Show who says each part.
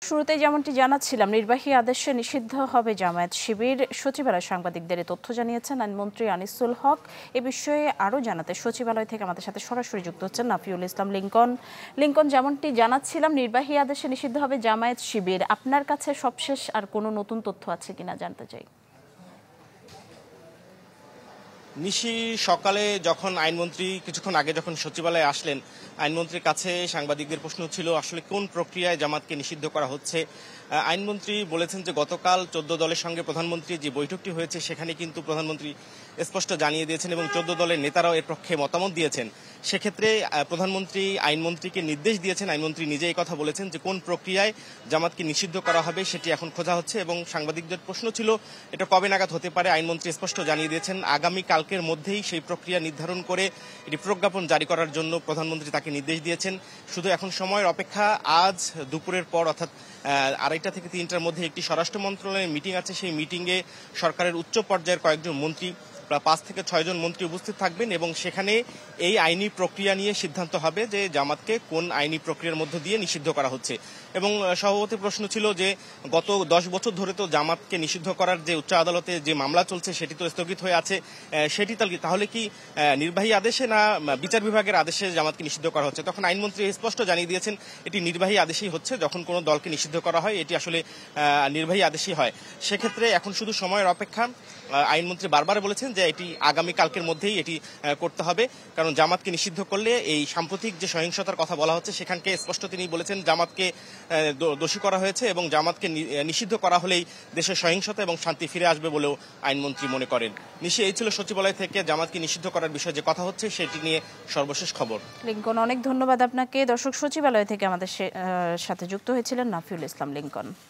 Speaker 1: শুরুতেই যেমনটি জানাচ্ছিলাম, নির্বাহী আদেশে নিষিদ্ধ হবে জামায়াত শিবির। সচিবালয় সাংবাদিকদের এই তথ্য জানিয়েছেন আইনমন্ত্রী আনিসুল হক। এ বিষয়ে আরও জানাতে সচিবালয় থেকে আমাদের সাথে সরাসরি যুক্ত হচ্ছেন নাফিউল ইসলাম লিংকন। লিংকন, যেমনটি জানাচ্ছিলাম, নির্বাহী আদেশে নিষিদ্ধ হবে জামায়াত শিবির। আপনার কাছে সবশেষ আর কোনো নতুন তথ্য আছে কিনা জানতে চাই।
Speaker 2: নিশি সকালে যখন আইনমন্ত্রী কিছুক্ষণ আগে যখন সচিবালয়ে আসলেন, আইনমন্ত্রীর কাছে সাংবাদিকদের প্রশ্ন ছিল আসলে কোন প্রক্রিয়ায় জামাতকে নিষিদ্ধ করা হচ্ছে। আইনমন্ত্রী বলেছেন যে গতকাল 14 দলের সঙ্গে প্রধানমন্ত্রীর যে বৈঠকটি হয়েছে সেখানে কিন্তু প্রধানমন্ত্রী স্পষ্ট জানিয়ে দিয়েছেন এবং 14 দলের নেতারাও এর পক্ষে মতামত দিয়েছেন। সেক্ষেত্রে প্রধানমন্ত্রী আইনমন্ত্রীকে নির্দেশ দিয়েছেন, আইনমন্ত্রী নিজে এই কথা বলেছেন যে কোন প্রক্রিয়ায় জামাতকে নিষিদ্ধ করা হবে সেটি এখন খোঁজা হচ্ছে। এবং সাংবাদিকদের প্রশ্ন ছিল এটা কবে নাগাদ হতে পারে, আইনমন্ত্রী স্পষ্ট জানিয়ে দিয়েছেন আগামী কালকের মধ্যেই সেই প্রক্রিয়া নির্ধারণ করে এটি প্রজ্ঞাপন জারি করার জন্য প্রধানমন্ত্রী তাকে নির্দেশ দিয়েছেন। শুধু এখন সময়ের অপেক্ষা, আজ দুপুরের পর অর্থাৎ 2:30 থেকে 3টার মধ্যে একটি স্বরাষ্ট্র মন্ত্রণালয়ের মিটিং আছে। সেই মিটিংয়ে সরকারের উচ্চ পর্যায়ের কয়েকজন মন্ত্রী, প্রায় 5 থেকে 6 জন মন্ত্রী উপস্থিত থাকবেন এবং সেখানে এই আইনি প্রক্রিয়া নিয়ে সিদ্ধান্ত হবে যে জামাতকে কোন আইনি প্রক্রিয়ার মধ্য দিয়ে নিষিদ্ধ করা হচ্ছে। এবং সভাপতির প্রশ্ন ছিল যে গত 10 বছর ধরে তো জামাতকে নিষিদ্ধ করার যে উচ্চ আদালতে যে মামলা চলছে সেটি তো স্থগিত হয়ে আছে, সেটি তাহলে কি নির্বাহী আদেশে না বিচার বিভাগের আদেশে জামাতকে নিষিদ্ধ করা হচ্ছে? তখন আইনমন্ত্রী স্পষ্ট জানিয়ে দিয়েছেন এটি নির্বাহী আদেশেই হচ্ছে। যখন কোনো দলকে নিষিদ্ধ করা হয় এটি আসলে নির্বাহী আদেশই হয়। সেক্ষেত্রে এখন শুধু সময়ের অপেক্ষা। আইনমন্ত্রী বারবার বলেছেন যে এটি আগামী কালকের মধ্যেই এটি করতে হবে, কারণ জামাতকে নিষিদ্ধ করলে এই সাম্প্রতিক যে সহিংসতার কথা বলা হচ্ছে সেখানকে স্পষ্ট তিনি বলেছেন জামাতকে দোষী করা হয়েছে এবং জামাতকে নিষিদ্ধ করা হলেই দেশের সহিংসতা এবং শান্তি ফিরে আসবে বলেও আইনমন্ত্রী মনে করেন। নিশি, এই ছিল সচিবালয় থেকে জামাতকে নিষিদ্ধ করার বিষয়ে যে কথা হচ্ছে সেটি নিয়ে সর্বশেষ খবর।
Speaker 1: লিংকন, অনেক ধন্যবাদ আপনাকে। দর্শক, সচিবালয় থেকে আমাদের সাথে যুক্ত হয়েছিলেন নাফিউল ইসলাম লিংকন।